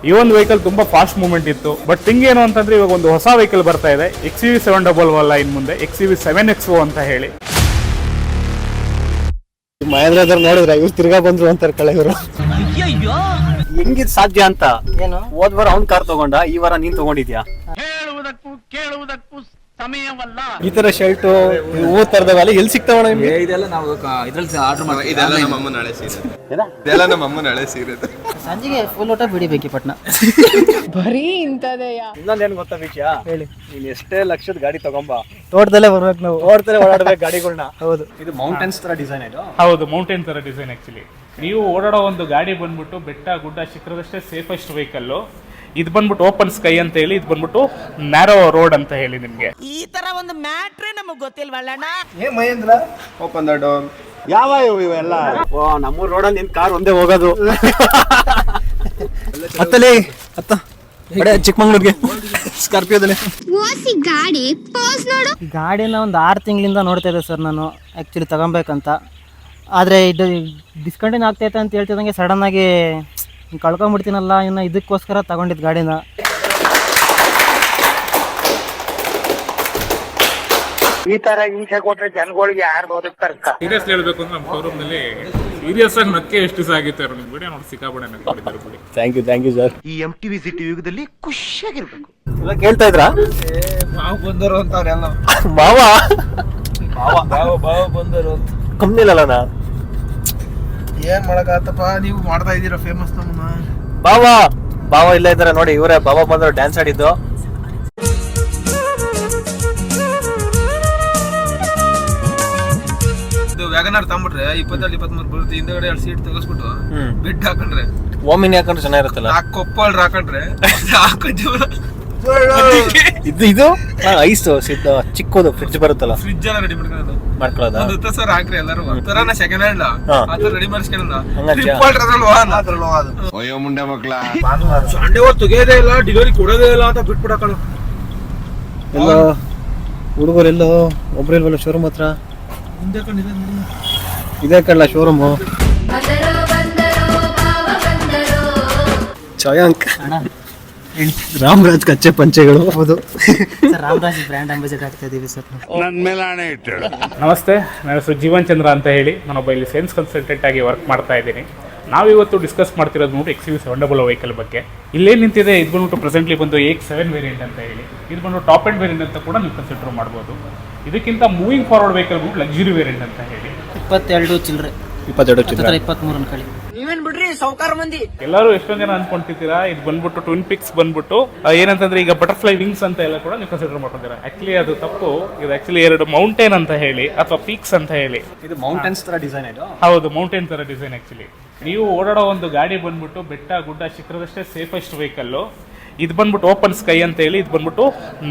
ಈ ಒಂದು ವೆಹಿಕಲ್ ತುಂಬಾ ಫಾಸ್ಟ್ ಮೂವ್ಮೆಂಟ್ ಇತ್ತು. ಬಟ್ ಥಿಂಗ್ ಏನು ಅಂತಂದ್ರೆ ಇವಾಗ ಒಂದು ಹೊಸ ವೆಹಿಕಲ್ ಬರ್ತಾ ಇದೆ, XUV700 ಇನ್ ಮುಂದೆ XUV7XO ಅಂತ ಹೇಳಿ. ಮಹೇಂದ್ರದವ್ರು ನೋಡಿದ್ರೆ ಇವ್ರು ತಿರ್ಗಾ ಬಂದ್ರು ಅಂತಾರೆ ಕಳೆಯವರು. ಹೆಂಗಿದ್ ಸಾಧ್ಯ ಅಂತ ಏನು ಹೋದ್ ವಾರ ಅವ್ನ್ ಕಾರ್ ತಗೊಂಡ, ಈ ವಾರ ನೀನ್ ತಗೊಂಡಿದ್ಯಾ? ಹೇಳುವುದಕ್ಕೂ ಕೇಳುವುದಕ್ಕೂ ಸಮಯವಲ್ಲ. ಈ ತರ ಶರ್ಟ್ ಹೂ ತರದವಲ್ಲ ಎಲ್ಲಿ ಸಿಗ್ತಾವಣ ನಿಮ್ಗೆ? ಇದೆಲ್ಲ ನಾವು ಇದ್ರಲ್ಲಿ ಆರ್ಡರ್ ಮಾಡಿ. ಇದೆಲ್ಲ ನಮ್ಮ ಅಮ್ಮನ ಹಳೆ ಸೀರೆ. ಇದೆಲ್ಲ ನಮ್ಮ ಅಮ್ಮನ ಹಳೆ ಸೀರೆ. ಸಂಜೆಗೆ ಫುಲ್ ಊಟ ಬಿಡಿಬೇಕಿ ಪಟ್ನ. ಬರೀ ಇಂಥದೆಯಾ? ಇನ್ನೊಂದೇನು ಗೊತ್ತಾ ವಿಷಯ ಹೇಳಿ, ನೀನ್ ಎಷ್ಟೇ ಲಕ್ಷದ ಗಾಡಿ ತಗೊಂಬ, ತೋಟದಲ್ಲೇ ಬರ್ಬೇಕು ನಾವು, ತೋಟದಲ್ಲೇ ಓಡಾಡ್ಬೇಕು ಗಾಡಿಗಳನ್ನ. ಹೌದು, ಇದು ಮೌಂಟೇನ್ಸ್ ತರ ಡಿಸೈನ್ ಇದು. ಹೌದು, ಮೌಂಟೇನ್ ತರ ಡಿಸೈನ್. ಆಕ್ಚುಲಿ ನೀವು ಓಡಾಡೋ ಒಂದು ಗಾಡಿ ಬಂದ್ಬಿಟ್ಟು ಬೆಟ್ಟ ಗುಡ್ಡ ಶಿಖರದಷ್ಟೇ ಸೇಫೆಸ್ಟ್ ವೆಹಿಕಲ್. ಇದು ಬಂದ್ಬಿಟ್ಟು ಓಪನ್ ಸ್ಕೈ ಅಂತ ಹೇಳಿ, ಇದು ಬಂದ್ಬಿಟ್ಟು ನ್ಯಾರೋ ರೋಡ್ ಅಂತ ಹೇಳಿ. ನಿಮ್ಗೆ ಈ ತರ ಒಂದು ಮ್ಯಾಟ್ರೇ ನಮಗ್ ಗೊತ್ತಿಲ್ವಲ್ಲಣ್ಣ. ಏ ಮಹೇಂದ್ರ, ಓಪನ್ ದ ಡೋರ್. ಯಾವ ಇವೆಲ್ಲ? ಓ, ನಮ್ಮೂರ್ ರೋಡಲ್ಲಿ ನಿನ್ ಕಾರ್ ಒಂದೇ ಹೋಗೋದು. ಹತ್ತಲೇ ಹತ್ತ ಚಿಕ್ಕಮಂಗ್ಳೂರ್ಗೆ ಸ್ಕಾರ್ಪಿಯೋದಲ್ಲಿ ಗಾಡಿ ಪೋಸ್ ನೋಡು. ಗಾಡಿನ ಒಂದು 6 ತಿಂಗಳಿಂದ ನೋಡ್ತಾ ಇದ್ದೆ ಸರ್ ನಾನು ಆ್ಯಕ್ಚುಲಿ ತಗೊಬೇಕಂತ. ಆದರೆ ಇದು ಡಿಸ್ಕಂಟಿನ್ಯೂ ಆಗ್ತೈತೆ ಅಂತ ಹೇಳ್ತಿದ್ದಂಗೆ ಸಡನ್ನಾಗಿ ಕಳ್ಕೊಂಬಿಡ್ತೀನಲ್ಲ, ಇನ್ನು ಇದಕ್ಕೋಸ್ಕರ ತಗೊಂಡಿದ್ದು ಗಾಡಿನ. ಈ ತರ ಹಿಂಸೆ ಕೊಟ್ರೆ ಜನಗಳಿಗೆ ಯಾರು ಬದುಕ್ತಾರ? ಸೀರಿಯಸ್ ಹೇಳ್ಬೇಕು ಅಂದ್ರೆ ನಮ್ಮ ಶೋರೂಮ್ ನಲ್ಲಿ ಸೀರಿಯಸ್ ಆಗಿ ನಕ್ಕೆ ಎಷ್ಟು ದಿವಸ ಆಗಿತ್ತು ನಿಮ್ ವಿಡಿಯೋ ನೋಡಿ ಸಿಕ್ಕಾಪಟ್ಟೆ ನಕ್ಕೊಂಡಿದ್ದಾರೆ ಬಿಡಿ. Thank you sir. ಈ MTV ಸಿಟಿ ಯುಗದಲ್ಲಿ ಖುಷಿಯಾಗಿರ್ಬೇಕು. ಎಲ್ಲ ಕೇಳ್ತಾ ಇದ್ರಾ? ನಾವು ಬಂದರು ಅಂತವ್ರೆಲ್ಲ ಮಾವ ಬಾವ ಬಂದರು ಅಂತ. ಕಮ್ಮಿಲ್ಲಲ್ಲ ಏನ್ ಮಾಡಕತ್ತಪ್ಪ, ನೀವು ಮಾಡ್ತಾ ಇದೀರ ಫೇಮಸ್ ನಮ್ಮನ್ನ. ಬಾವ ಇಲ್ಲ ಇದಾರೆ ನೋಡಿ, ಇವರೇ ಬಾಬಾ ಬಂದ್ರು ಡ್ಯಾನ್ಸ್ ಆಡಿದ್ದು. ವ್ಯಾಗನಾರ್ ತಗೊಂಡ್ಬಿಟ್ರೆ 22-23 ಬರುತ್ತೆ. ಹಿಂದಗಡೆ 2 ಸೀಟ್ ತೆಗೆಸ್ಬಿಟ್ಟು ಬೆಡ್ ಹಾಕೊಂಡ್ರೆ, ಓಮಿನಿ ಹಾಕೊಂಡ್ರೆ ಚೆನ್ನಾಗಿರುತ್ತಲ್ಲ. ಕೊಪ್ಪಲ್ ಹಾಕೊಂಡ್ರೆ ಇದು ಐಸ್ ಚಿಕ್ಕದು ಫ್ರಿಡ್ಜ್ ಬರುತ್ತಲ್ಲ, ಫ್ರಿಡ್ಜ್ ಎಲ್ಲ ರೆಡಿ ಮಾಡ್ಕೊಳ್ಳೋದ. ಒಂದು ಸರ್ ಹಾಕ್ರಿ ಎಲ್ಲರೂ ತರಾನ ಸೆಕೆಂಡ್ ಹ್ಯಾಂಡ್ ಅದ್ರ ರೆಡಿ ಮಾಡಿಸ್ಕೊಳ್ಳೋಣ. ಅಯ್ಯೋ ಮುಂಡೆ ಮಕ್ಳ, ಸಂಡೆ ಹೊತ್ತು ತೆಗೆಯೋದೇ ಇಲ್ಲ, ಡೆಲಿವರಿ ಕೊಡೋದೇ ಇಲ್ಲ ಅಂತ ಬಿಟ್ಬಿಡಕಳು. ಎಲ್ಲ ಹುಡುಗರೆಲ್ಲೋ ಒಬ್ರಿಲ್ವಲ್ಲ ಶೋರೂಮ್ ಹತ್ರ. ಇದೇ ಕಳ್ಳ ಶೋರೂಮು. ಛಾಯಾಂಕ್ ರಾಮರಾಜ್ ಕಚ್ಚೆ ಪಂಚೆಗಳು. ಹೌದು ಸರ್, ರಾಮರಾಜ್ ಬ್ರ್ಯಾಂಡ್ ಅಂಬಾಸಿಡರ್ ಆಗ್ತಾ ಇದೀವಿ ಸರ್. ನಮಸ್ತೆ, ನನ್ನ ಹೆಸರು ಜೀವನ್ ಚಂದ್ರ ಅಂತ ಹೇಳಿ, ನಾನೊಬ್ಬ ಇಲ್ಲಿ ಸೇಲ್ಸ್ ಕನ್ಸಲ್ಟೆಂಟ್ ಆಗಿ ವರ್ಕ್ ಮಾಡ್ತಾ ಇದ್ದೀನಿ. ನಾವಿವತ್ತು ಡಿಸ್ಕಸ್ ಮಾಡ್ತಿರೋದು ನೋಡಿ XUV700 ವೆಹಿಕಲ್ ಬಗ್ಗೆ. ಇಲ್ಲೇನು ನಿಂತಿದೆ, ಇದು ಬಂದ್ಬಿಟ್ಟು ಪ್ರೆಸೆಂಟ್ಲಿ ಬಂದು X7 ವೇರಿಯಂಟ್ ಅಂತ ಹೇಳಿ. ಇದು ಬಂದು ಟಾಪ್ ಎಂಡ್ ವೇರಿಯಂಟ್ ಅಂತ ಕೂಡ ನೀವು ಕನ್ಸಿಡರ್ ಮಾಡ್ಬೋದು. ಇದಕ್ಕಿಂತ ಮೂವಿಂಗ್ ಫಾರ್ವರ್ಡ್ ವೆಹಿಕಲ್ ಬಂದು ಲಕ್ಸುರಿ ವೇರಿಯಂಟ್ ಅಂತ ಹೇಳಿ. 22 ಚಿಲ್ಲರೆ 23 ಅನ್ಕೊಳ್ಳಿ. ನೀವೇನ್ ಬಿಡ್ರಿ ಸೌಕಾರ ಮಂದಿ. ಎಲ್ಲರೂ ಎಷ್ಟೊಂದು ಜನ ಅನ್ಕೊಂತಿದ್ದೀರಾ ಇದು ಬಂದ್ಬಿಟ್ಟು ಟ್ವಿನ್ ಪಿಕ್ಸ್ ಬಂದ್ಬಿಟ್ಟು ಏನಂತಂದ್ರೆ ಈಗ ಬಟರ್ಫ್ಲೈ ವಿಂಗ್ಸ್ ಅಂತ ಎಲ್ಲ ಕೂಡ ನೀವು ಕನ್ಸಿಡರ್ ಮಾಡ್ಕೊಂತೀರಾ. ಆಕ್ಚುಲಿ ಅದು ತಪ್ಪು. ಇದು ಆಕ್ಚುಲಿ 2 ಮೌಂಟೇನ್ ಅಂತ ಹೇಳಿ ಅಥವಾ ಪೀಕ್ಸ್ ಅಂತ ಹೇಳಿ. ಇದು ಮೌಂಟೇನ್ಸ್ ತರ ಡಿಸೈನ್ ಇದು. ಹೌದು, ಮೌಂಟೇನ್ ತರ ಡಿಸೈನ್. ಆಕ್ಚುಲಿ ನೀವು ಓಡಾಡೋ ಒಂದು ಗಾಡಿ ಬಂದ್ಬಿಟ್ಟು ಬೆಟ್ಟ ಗುಡ್ಡ ಶಿಖರದಷ್ಟೇ ಸೇಫೆಸ್ಟ್ ವೆಹಿಕಲ್. ಇದು ಬಂದ್ಬಿಟ್ಟು ಓಪನ್ ಸ್ಕೈ ಅಂತ ಹೇಳಿ, ಇದು ಬಂದ್ಬಿಟ್ಟು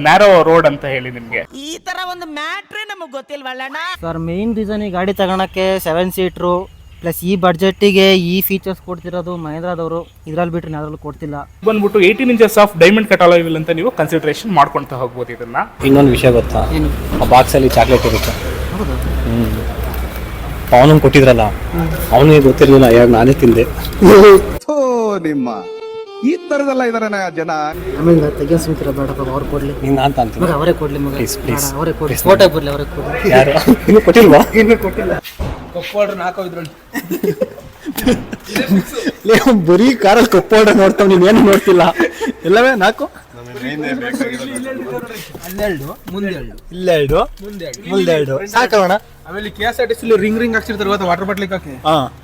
ನ್ಯಾರೋ ರೋಡ್ ಅಂತ ಹೇಳಿ. ನಿಮ್ಗೆ ಈ ತರ ಒಂದು ಮ್ಯಾಟ್ರೇ ನಮಗ್ ಗೊತ್ತಿಲ್ವಲ್ಲಣ್ಣ. ಸರ್, ಮೇನ್ ರೀಸನ್ ಈ ಗಾಡಿ ತಗೊಳಕ್ಕೆ 7 ಸೀಟ್ರು ಪ್ಲಸ್ ಈ ಬಡ್ಜೆಟ್ಟಿಗೆ ಈ ಫೀಚರ್ಸ್ ಕೊಡ್ತಿರೋದು ಮಹೇಂದ್ರದವರು. ಇದ್ರಲ್ಲಿ ಬಿಟ್ಟರೆ ಯಾವ್ದ್ರಲ್ಲೂ ಕೊಡ್ತಿಲ್ಲ. ಬಂದ್ಬಿಟ್ಟು 18 inches of diamond cut alloy wheel ಅಂತ ನೀವು ಕನ್ಸಿಡರೇಷನ್ ಮಾಡ್ಕೊಂತ ಹೋಗ್ಬೋದು. ಇದನ್ನ ಇನ್ನೊಂದು ವಿಷಯ ಗೊತ್ತಾ, ಏನು? ಆ ಬಾಕ್ಸ್ ಅಲ್ಲಿ ಚಾಕ್ಲೇಟ್ ಇರುತ್ತೆ. ಹೌದು, ಅವನಿಗೆ ಕೊಟ್ಟಿದ್ರಲ್ಲ, ಅವನಿಗೆ ಗೊತ್ತಿರಲಿಲ್ಲ, ಯಾರು ನಾನೇ ತಿಂದೆ. ನಿಮ್ಮ ಈ ತರದೆಲ್ಲ ಇದಾರೆ ಜನ. ಆಮೇಲೆ ತೆಗಿಯೋ ಸುಮ್ಕಿರ ಬೇಡಪ್ಪ, ಅವ್ರು ಕೊಡ್ಲಿ. ನೀನ್ ಅಂತ ಅಂತೀನಿ. ಮಗ ಅವರೇ ಕೊಡ್ಲಿ, ಮಗ ಪ್ಲೀಸ್ ಅವರೇ ಕೊಡ್ಲಿ, ಫೋಟೋ ಬರ್ಲಿ, ಅವರೇ ಕೊಡ್ಲಿ. ಯಾರು ಇನ್ನೂ ಕೊಟ್ಟಿಲ್ವಾ? ಕೊಪ್ಪಳ್ರ ನಾಲ್ಕು ಇದ್ರಲ್ಲಿ ಬರೀ ಕಾರಲ್ಲಿ ಕಪ್ಪು ಆರ್ಡರ್ ನೋಡ್ತಾವ್, ನೀನ್ ಏನು ನೋಡ್ತಿಲ್ಲ. ಎಲ್ಲವೇ 4 12 ಮುಂದೆ 2 ಇಲ್ಲ 2 ಮುಂದೆ 2 ಸಾಕವಣ. ಆಮೇಲೆ KSRTC ರಿಂಗ್ ಹಾಕ್ಸಿರ್ತಾರೆ ಗೊತ್ತಾ, ವಾಟರ್ ಬಾಟ್ಲಿಗೆ ಹಾಕಿ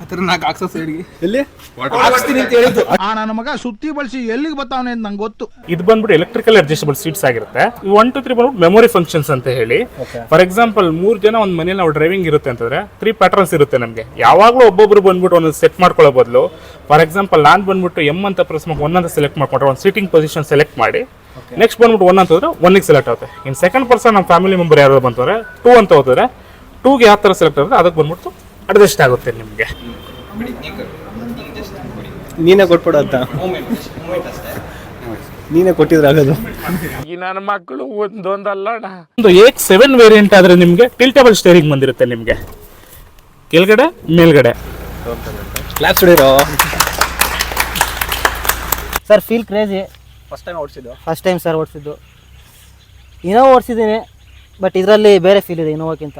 ಆತರ 4 ಹಾಕ್ಸೋ ಸೈಡ್ಗೆ. ಎಲ್ಲಿ ಹಾಕ್ಸ್ತೀನಿ ಅಂತ ಹೇಳಿದ್ದು ನನ್ನ ಮಗ ಸುತ್ತಿ ಬಳಸಿ ಎಲ್ಲಿಗೆ ಬರ್ತಾವನೆ ಅಂತ ನಂಗೆ ಗೊತ್ತು. ಇದು ಬಂದ್ಬಿಟ್ಟು ಎಲೆಕ್ಟ್ರಿಕಲ್ ಅಡ್ಜಸ್ಟಬಲ್ ಸೀಟ್ಸ್ ಆಗಿರುತ್ತೆ. 1 2 3 ಬಂದ್ಬಿಟ್ಟು ಮೆಮೊರಿ ಫಂಕ್ಷನ್ಸ್ ಅಂತ ಹೇಳಿ. ಫಾರ್ ಎಕ್ಸಾಂಪಲ್ 3 ಜನ ಒಂದು ಮನೇಲಿ ನಾವು ಡ್ರೈವಿಂಗ್ ಇರುತ್ತೆ ಅಂತಂದ್ರೆ 3 ಪ್ಯಾಟರ್ನ್ಸ್ ಇರುತ್ತೆ ನಮಗೆ. ಯಾವಾಗಲೂ ಒಬ್ಬೊಬ್ರು ಬಂದ್ಬಿಟ್ಟು ಒಂದು ಸೆಟ್ ಮಾಡ್ಕೊಳ್ಳೋ ಬದಲು, ಫಾರ್ ಎಕ್ಸಾಂಪಲ್ ನಾನು ಬಂದ್ಬಿಟ್ಟು M ಅಂತ ಪ್ರೆಸ್ ಮಾಡಿ 1 ಅಂತ ಸೆಲೆಕ್ಟ್ ಮಾಡ್ಕೊಂಡ್ರೆ ಒಂದು ಸೀಟಿಂಗ್ ಪೊಸಿಷನ್ ಸೆಲೆಕ್ಟ್ ಮಾಡಿ, ನೆಕ್ಸ್ಟ್ ಬಂದ್ಬಿಟ್ಟು 1 ಅಂತ ಹೋದ್ರೆ 1ಗೆ ಸೆಲೆಕ್ಟ್ ಆಗುತ್ತೆ. ಇನ್ ಸೆಕೆಂಡ್ ಪರ್ಸನ್ ನಮ್ಮ ಫ್ಯಾಮಿಲಿ ಮೆಂಬರ್ ಯಾರು ಬಂತಂದ್ರೆ 2 ಅಂತ ಹೋದ್ರೆ 2ಗೆ ಯಾವ ಥರ ಸೆಲೆಕ್ಟ್ ಆಗುತ್ತೆ ಅದಕ್ಕೆ ಬಂದ್ಬಿಟ್ಟು ಅಡ್ಜಸ್ಟ್ ಆಗುತ್ತೆ ನಿಮಗೆ. ನೀನೇ ಕೊಟ್ಬಿಡ ಅಂತ, ನೀನೇ ಕೊಟ್ಟಿದ್ರೆ ಆಗೋದು. ಈ ನನ್ನ ಮಕ್ಕಳು ಒಂದೊಂದಲ್ಲ. ಒಂದು X7 ವೇರಿಯಂಟ್ ಆದ್ರೆ ನಿಮಗೆ ಟಿಲ್ಟೇಬಲ್ ಸ್ಟೇರಿಂಗ್ ಬಂದಿರುತ್ತೆ. ನಿಮಗೆ ಕೆಳಗಡೆ ಮೇಲ್ಗಡೆ ಕ್ಲಾಪ್ಸ್ ಹೊಡಿರೋ. Sir feel crazy. First time ಓಡಿಸಿದ್ದು? ಫಸ್ಟ್ ಟೈಮ್ ಸರ್ ಓಡಿಸಿದ್ದು. ಇನೋವಾ ಓಡಿಸಿದ್ದೀನಿ, ಬಟ್ ಇದರಲ್ಲಿ ಬೇರೆ ಫೀಲ್ ಇದೆ ಇನೋವಾಕ್ಕಿಂತ.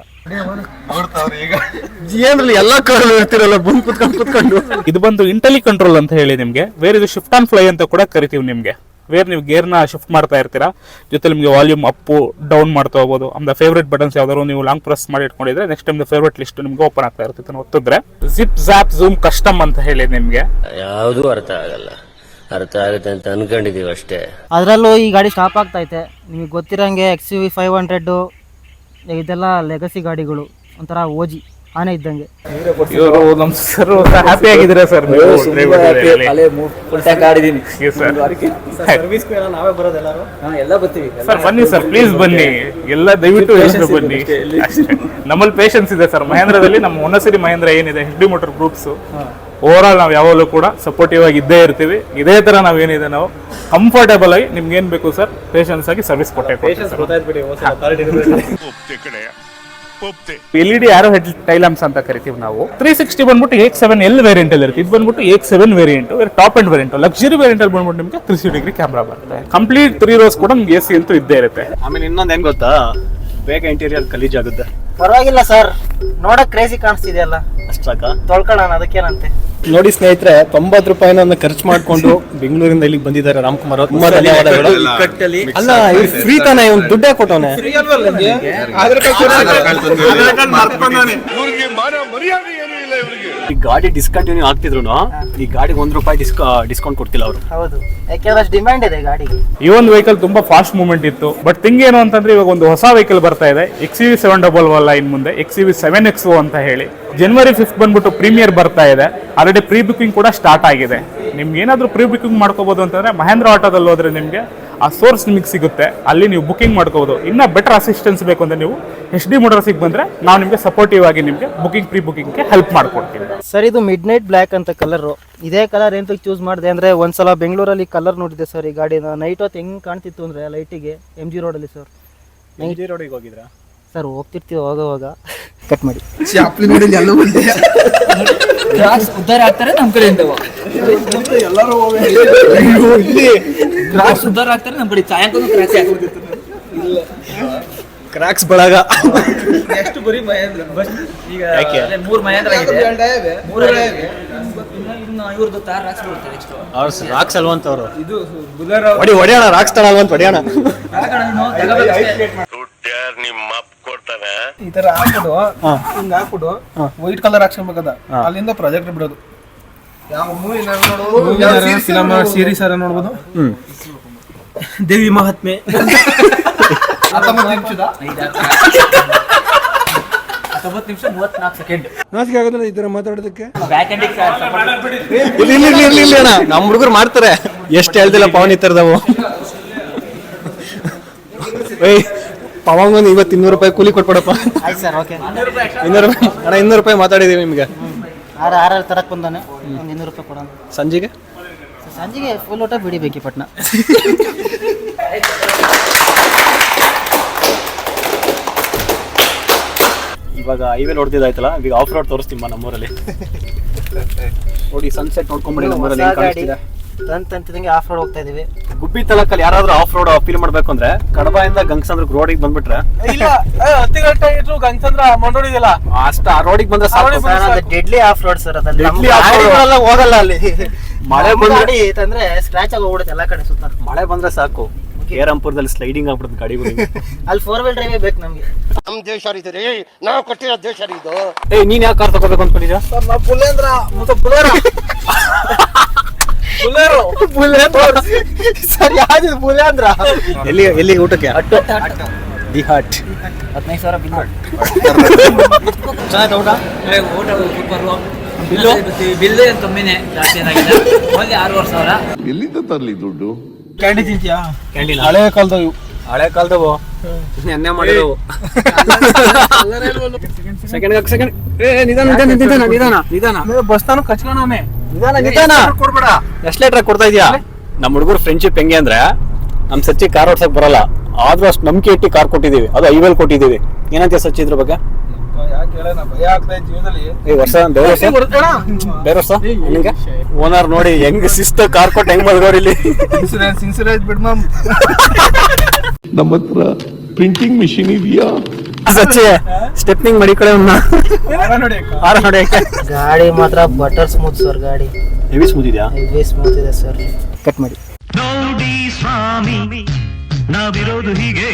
ಏನ್ರಲ್ಲಿ ಎಲ್ಲಾ ಕಾರು ಇರ್ತಿರಲ್ಲ ಬಂದು ಕುತ್ಕೊಂಡು. ಇದು ಬಂದು ಇಂಟೆಲಿ ಕಂಟ್ರೋಲ್ ಅಂತ ಹೇಳಿ ನಿಮಗೆ, ಬೇರೆ ಇದು ಶಿಫ್ಟ್ ಆನ್ ಫ್ಲೈ ಅಂತ ಕೂಡ ಕರಿತೀವಿ ನಿಮಗೆ. ಬೇರೆ ನೀವು ಗೇರ್ನ ಶಿಫ್ಟ್ ಮಾಡ್ತಾ ಇರ್ತೀರಾ, ಜೊತೆ ನಿಮಗೆ ವಾಲ್ಯೂಮ್ ಅಪ್ಪು ಡೌನ್ ಮಾಡ್ತಾ ಹೋಗ್ಬೋದು. ಆಮೇಲೆ ಫೇವ್ರೇಟ್ ಬಟನ್ಸ್ ಯಾವ್ದಾದ್ರು ನೀವು ಲಾಂಗ್ ಪ್ರೆಸ್ ಮಾಡಿ ಇಟ್ಕೊಂಡಿದ್ರೆ ನೆಕ್ಸ್ಟ್ ಟೈಮ್ ಫೇವ್ರೇಟ್ ಲಿಸ್ಟ್ ನಿಮ್ಗೆ ಓಪನ್ ಆಗ್ತಾ ಇರ್ತಿತ್ತು ಒತ್ತಿದ್ರೆ. ಜಿಪ್ ಝಾಪ್ ಝೂಮ್ ಕಸ್ಟಮ್ ಅಂತ ಹೇಳಿ ನಿಮಗೆ. ಯಾವುದು ಅರ್ಥ ಆಗಲ್ಲ, ಅರ್ಥ ಆಗುತ್ತೆ ಅಂತ ಅನ್ಕೊಂಡಿದೀವಿ ಅಷ್ಟೇ. ಅದರಲ್ಲೂ ಈ ಗಾಡಿ ಸ್ಟಾಪ್ ಆಗ್ತೈತೆ. ನಿಮಗೆ ಗೊತ್ತಿರೋಂಗೆ XUV 500 ಇದೆಲ್ಲ ಲೆಗಸಿ ಗಾಡಿಗಳು, ಒಂಥರ ಓಜಿ ಆನೆ ಇದ್ದಂಗೆ. ಇವರು ನಮ್ಮ ಸರ್ ಹ್ಯಾಪಿ ಆಗಿದ್ದೀರಾ ಸರ್? ನಾವೇ ಬರೋದೆಲ್ಲರೂ ಎಲ್ಲ ಬರ್ತೀವಿ ಸರ್. ಬನ್ನಿ ಸರ್, ಪ್ಲೀಸ್ ಬನ್ನಿ, ಎಲ್ಲ ದಯವಿಟ್ಟು ಎಲ್ಲರೂ ಬನ್ನಿ. ನಮ್ಮಲ್ಲಿ ಪೇಷನ್ಸ್ ಇದೆ ಸರ್. ಮಹೇಂದ್ರದಲ್ಲಿ ನಮ್ಮ ಹೊನ್ನಸಿರಿ ಮಹೇಂದ್ರ ಏನಿದೆ HD motor groups, over all ನಾವು ಯಾವಾಗಲೂ ಕೂಡ ಸಪೋರ್ಟಿವ್ ಆಗಿ ಇದ್ದೇ ಇರ್ತೀವಿ. ಇದೇ ತರ ನಾವೇನಿದೆ ನಾವು ಕಂಫರ್ಟೇಬಲ್ ಆಗಿ ನಿಮ್ಗೆ ಏನ್ ಬೇಕು ಸರ್ ಪೇಷನ್ಸ್ ಆಗಿ ಸರ್ವಿಸ್ ಕೊಟ್ಟೆ. LED ಆರೋ ಹೆಡ್ ಟೈಲಾಮ್ಸ್ ಅಂತ ಕರಿತೀವಿ ನಾವು. 360 ಬಂದ್ಬಿಟ್ಟು X7L ವೇರಿಯಂಟ್ ಅಲ್ಲಿ ಇರುತ್ತೆ. ಇದು ಬಂದ್ಬಿಟ್ಟು X7 variant, top end variant. Luxury variant ಅಲ್ಲಿ ಬಂದ್ಬಿಟ್ಟು ನಿಮಗೆ 360 ಡಿಗ್ರಿ ಕ್ಯಾಮ್ರಾ ಬರುತ್ತೆ. ಕಂಪ್ಲೀಟ್ 3 rows ಕೂಡ ನಿಮ್ಗೆ AC ಅಂತೂ ಇದ್ದೇ ಇರುತ್ತೆ. ಆಮೇಲೆ ಇನ್ನೊಂದು ಏನ್ ಗೊತ್ತಾ, ಬೇಗ ಇಂಟೀರಿಯರ್ ಗಲೀಜ್ ಆಗುತ್ತೆ. ಪರವಾಗಿಲ್ಲ ಸರ್, ನೋಡಕ್ ಕ್ರೇಜಿ ಕಾಣಿಸ್ತಿದೆಯಲ್ಲ, ಅಷ್ಟಾಕ ತೊಳ್ಕೊಳ್ಳೋಣ ಅದಕ್ಕೇನಂತೆ. ನೋಡಿ ಸ್ನೇಹಿತರೆ, 90 ರೂಪಾಯಿನ ಖರ್ಚು ಮಾಡ್ಕೊಂಡು ಬೆಂಗಳೂರಿಂದ ಇಲ್ಲಿಗೆ ಬಂದಿದ್ದಾರೆ ರಾಮ್ಕುಮಾರ್ ಅವರು. ತುಂಬಾ ಧನ್ಯವಾದಗಳು. ಅಲ್ಲ ಫ್ರೀ ತಾನೆ, ಇವ್ನು ದುಡ್ಡೇ ಕೊಟ್ಟವನೆ. ಈ ಗಾಡಿ ಡಿಸ್ಕಂಟಿನ್ಯೂ ಆಗ್ತಿದ್ರು ಈ ಗಾಡಿಗೆ ₹1 ಡಿಸ್ಕೌಂಟ್ ಕೊಡ್ತಿಲ್ಲ ಅವರು. ಹೌದು, ಯಾಕೆಂದ್ರೆ ಅಷ್ಟು ಡಿಮ್ಯಾಂಡ್ ಇದೆ ಗಾಡಿಗೆ. ಈ ಒಂದು ವೆಹಿಕಲ್ ತುಂಬಾ ಫಾಸ್ಟ್ ಮೂವ್ಮೆಂಟ್ ಇತ್ತು. ಬಟ್ ಥಿಂಗ್ ಏನು ಅಂತಂದ್ರೆ, ಇವಾಗ ಒಂದು ಹೊಸ ವೆಹಿಕಲ್ ಬರ್ತಾ ಇದೆ, XUV 711 ಇನ್ ಮುಂದೆ XUV 7XO ಅಂತ ಹೇಳಿ. January 5th ಬಂದ್ಬಿಟ್ಟು ಪ್ರೀಮಿಯರ್ ಬರ್ತಾ ಇದೆ. ಆಲ್ರೆಡಿ ಪ್ರೀ ಬುಕಿಂಗ್ ಕೂಡ ಸ್ಟಾರ್ಟ್ ಆಗಿದೆ. ನಿಮ್ಗೆ ಏನಾದರೂ ಪ್ರೀ ಬುಕಿಂಗ್ ಮಾಡ್ಕೋಬಹುದು ಅಂತಂದ್ರೆ ಮಹೇಂದ್ರ ಆಟೋದಲ್ಲಿ ಹೋದ್ರೆ ನಿಮಗೆ ಆ ಸೋರ್ಸ್ ನಿಮಗೆ ಸಿಗುತ್ತೆ, ಅಲ್ಲಿ ನೀವು ಬುಕಿಂಗ್ ಮಾಡ್ಕೋಬಹುದು. ಇನ್ನ ಬೆಟರ್ ಅಸಿಸ್ಟೆನ್ಸ್ ಬೇಕು ಅಂದ್ರೆ ನೀವು HD ಮೋಟರ್ಸಿಗೆ ಬಂದ್ರೆ ನಾವು ನಿಮಗೆ ಸಪೋರ್ಟಿವ್ ಆಗಿ ನಿಮಗೆ ಬುಕಿಂಗ್ ಪ್ರೀ ಬುಕಿಂಗ್ಗೆ ಹೆಲ್ಪ್ ಮಾಡ್ಕೊಡ್ತೀವಿ. ಸರ್ ಇದು ಮಿಡ್ ನೈಟ್ ಬ್ಲ್ಯಾಕ್ ಅಂತ ಕಲರ್. ಇದೇ ಕಲರ್ ಎಂತ ಚೂಸ್ ಮಾಡಿದೆ ಅಂದ್ರೆ, ಒಂದ್ಸಲ ಬೆಂಗಳೂರಲ್ಲಿ ಕಲರ್ ನೋಡಿದೆ ಸರ್ ಈ ಗಾಡಿನ. ನೈಟ್ ಹೊತ್ತು ಹೆಂಗ್ ಕಾಣ್ತಿತ್ತು ಅಂದ್ರೆ ಲೈಟಿಗೆ MG ರೋಡಲ್ಲಿ ಸರ್. MG ರೋಡಿಗೆ ಹೋಗಿದ್ರಾ ಸರ್? ಹೋಗ್ತಿರ್ತೀವಿ ಹೋಗೋವಾಗ. ಕಟ್ ಮಾಡಿ. ಉದ್ದಾರ ಆಗ್ತಾರೆ ನಮ್ಮ ಕಡೆ ಎಲ್ಲರೂ ಉದ್ದಾರ ಆಗ್ತಾರೆ ನಮ್ಮ ಕಡೆ. ಸಾಯಂಕಾಲ ಕ್ರಾಕ್ಸ್ ಬಳಗ ಎಷ್ಟು ಬರೀ ಮಹೇಂದ್ರ ಬಸ್. ಈಗ ಯಾಕೆ? 3 ಮಹೇಂದ್ರ ಆಗಿದೆ, 3 ಇನ್ನು ಇವ್ರದ್ದು ತಾರ್ ಹಾಕ್ಸ್ಬಿಡ್ತಾರೆ ನೆಕ್ಸ್ಟ್. ಅವ್ರು ರಾಕ್ಸ್ ಅಲ್ವಂತವ್ರು. ಇದು ಬುಲರ್ ಹೊಡಿಯೋಣ, ರಾಕ್ಸ್ ತಳ ಅಲ್ವಂತ ಹೊಡಿಯೋಣ. ಈ ತರ ಹಾಕ್ಬಿಡು, ಹಿಂಗ ಹಾಕ್ಬಿಟ್ಟು ವೈಟ್ ಕಲರ್ ಹಾಕ್ಸ್ಕೊಬೇಕದ. ಅಲ್ಲಿಂದ ಪ್ರಾಜೆಕ್ಟ್ ಬಿಡೋದು. ಯಾವ ಮೂವಿ ನೋಡೋದು, ಫಿಲಮ್ ಸೀರೀಸ್ ಅರ ನೋಡ್ಬೋದು. ದೇವಿ ಮಹಾತ್ಮೆ 19 ನಿಮಿಷ 34 ಸೆಕೆಂಡ್. ನಾಚಿಕೆ ಆಗೋದಿಲ್ಲ ಈ ತರ ಮಾತಾಡೋದಕ್ಕೆ. ಇಲ್ಲಿ ಅಣ್ಣ, ನಮ್ಮ ಹುಡುಗರು ಮಾಡ್ತಾರೆ. ಎಷ್ಟು ಹೇಳ್ದಿಲ್ಲ ಪವನ್ ಈ ತರದವು. ಪವನ್ ಇವತ್ತು ₹200 ಕೂಲಿ ಕೊಟ್ಬಿಡಪ್ಪ. ಆಯ್ತು ಸರ್, ಓಕೆ. ₹200 ಅಣ್ಣ, ₹200 ಮಾತಾಡಿದೀವಿ ನಿಮ್ಗೆ. ಆರು ತರಕ್ ಬಂದಾನೆ, ಒಂದು ₹200 ಕೊಡೋಣ. ಸಂಜೆಗೆ ಫುಲ್ ಊಟ ಬಿಡಿ ಬೇಕಿ ಪಟ್ನ. ಇವಾಗ ಹೈವೇ ನೋಡ್ತಿದ್ದಾಯ್ತಲ್ಲ, ಈಗ ಆಫ್ ರೋಡ್ ತೋರಿಸ್ತೀವಿ ನಮ್ಮೂರಲ್ಲಿ. ನೋಡಿ ಸನ್ಸೆಟ್ ನೋಡ್ಕೊಂಡ್ಬಿಡಿ ನಮ್ಮೂರಲ್ಲಿ ಹೆಂಗ್ ಕಾಣಿಸ್ತಿದೆ. ತಂತಿದಂಗೆ ಆಫ್ ರೋಡ್ ಹೋಗ್ತಾ ಇದೀವಿ. ಗುಬ್ಬಿ ತಲಕಲ್ಲಿ ಯಾರಾದ್ರೂ ಆಫ್ ರೋಡ್ ಫೀಲ್ ಮಾಡ್ಬೇಕು ಅಂದ್ರೆ ಕಡಬಾಯಿಂದ ಗಂಗಸಂದ್ರ ರೋಡಿಗೆ ಬಂದ್ಬಿಟ್ರೆ ಇಲ್ಲ, 10 ಗಂಟೆ ಇಟ್ಟು ಗಂಗಸಂದ್ರ ಮಂಡೋಡಿದಿಲ್ಲ ಅಷ್ಟ ಆ ರೋಡಿಗೆ ಬಂದ್ರೆ ಡೆಡ್ಲಿ ಆಫ್ ರೋಡ್ ಸರ್. ಅದಲ್ಲಿ Deadly off road. ಹೋಗಲ್ಲ ಅಲ್ಲಿ. ಮಳೆ ಬಂದ್ರೆ ತಂದ್ರೆ ಸ್ಕ್ರಾಚ್ ಆಗಿ ಹೋಗ್ಬಿಡುತ್ತೆ ಎಲ್ಲ ಕಡೆ ಸುತ್ತ. ಮಳೆ ಬಂದ್ರೆ ಸಾಕು, ಕೇರಂಪುರದಲ್ಲಿ ಸ್ಲೈಡಿಂಗ್ ಆಗ್ಬಿಡುತ್ತೆ ಗಾಡಿಗಳು. ಅಲ್ಲಿ 4 wheel drive ಬೇಕು ನಮ್ಗೆ. ನಮ್ ದೇಶ ರೀ, ನಾವು ಕೊಟ್ಟಿರೋ ದೇಶ ಇದು. ನೀನ್ ಯಾವ ಕಾರ್ ತಗೋಬೇಕು ಅನ್ಕೊಂಡಿದ್ಯಾ? ಸರ್ ನಾವು ಬುಲೇಂದ್ರ ಮತ್ತೆ ಬುಲೇರೋ ಸರ್ ಯಾವ್ದು ಬುಲೇಂದ್ರ? ಎಲ್ಲಿ ಊಟಕ್ಕೆ? The hot 15,000 bill. ಚೆನ್ನಾಗಿ ಊಟ? ಊಟ ಸೂಪರು. ಬಿಲ್ ಏನು ಕಮ್ಮಿನೇ, ಜಾಸ್ತಿ ಏನಾಗಿದೆ. ಓನ್ಲಿ 6,500. ಎಲ್ಲಿಂದ ತರ್ಲಿ ದುಡ್ಡು? ಕ್ಯಾಂಡಿ ತಿಂತೀಯಾ? ಕ್ಯಾಂಟೀನ್ ಹಳೆ ಕಾಲದವು, ಹಳೆ ಕಾಲದವು ನೆನ್ನೆ ಮಾಡಿದವು. ಸೆಕೆಂಡ್ ನಿಧಾನ ಬಸ್ ತಾನು ಕಚ್ಕೊಂಡವನೆ. ನಿಧಾನ ಕೊಡ್ಬೇಡ. ಎಷ್ಟು ಲೀಟರ್ ಕೊಡ್ತಾ ಇದೀಯಾ? ನಮ್ಮ ಹುಡುಗರು ಫ್ರೆಂಡ್ಶಿಪ್ ಹೆಂಗೆ ಅಂದ್ರೆ, ನಮ್ ಸಚ್ಚಿ ಕಾರ್ ಓಡ್ಸಕ್ ಬರಲ್ಲ, ಆದ್ರೂ ಅಷ್ಟು ನಂಬಿಕೆ ಇಟ್ಟು ಕಾರ್ ಕೊಟ್ಟಿದೀವಿ. ಅದು 5,000 ಕೊಟ್ಟಿದೀವಿ. ಏನಂತ ಸಚ್ಚಿ ಇದ್ರ ಬಗ್ಗೆ? ಯಾಕೆ ಕೇಳೋಣ ಭಯ ಆಗ್ತಾ ಇದೆ ಜೀವನದಲ್ಲಿ. ಈ ವರ್ಷ ಬೇರೆ ವರ್ಷ ನಿಂಗೆ ಓನರ್ ನೋಡಿ ಹೆಂಗ್ ಶಿಸ್ತು ಕಾರ್ ಕೊಟ್ಟು ಹೆಂಗ್ ಮಲ್ಗೋರ್ ಇಲ್ಲಿ. ಇನ್ಸೂರೆನ್ಸ್ ಬಿಡ್ ಮ್ಯಾಮ್. ನಮ್ಮ ಹತ್ರ ಪ್ರಿಂಟಿಂಗ್ ಮಿಷಿನ್ ಇದೆಯಾ? ಸಚ್ಚೆ ಸ್ಟೆಪ್ನಿಂಗ್ ಮಡಿಕಡೆ ಆರ ನೋಡಿ ಗಾಡಿ ಮಾತ್ರ ಬಟರ್ ಸ್ಮೂತ್ ಸರ್. ಗಾಡಿ ಹೆವಿ ಸ್ಮೂತ್ ಇದೆಯಾ? ಹೆವಿ ಸ್ಮೂತ್ ಇದೆ ಸರ್. ಕಟ್ ಮಾಡಿ. ನೋಡಿ ಸ್ವಾಮಿ ನಾವಿರೋದು ಹೀಗೆ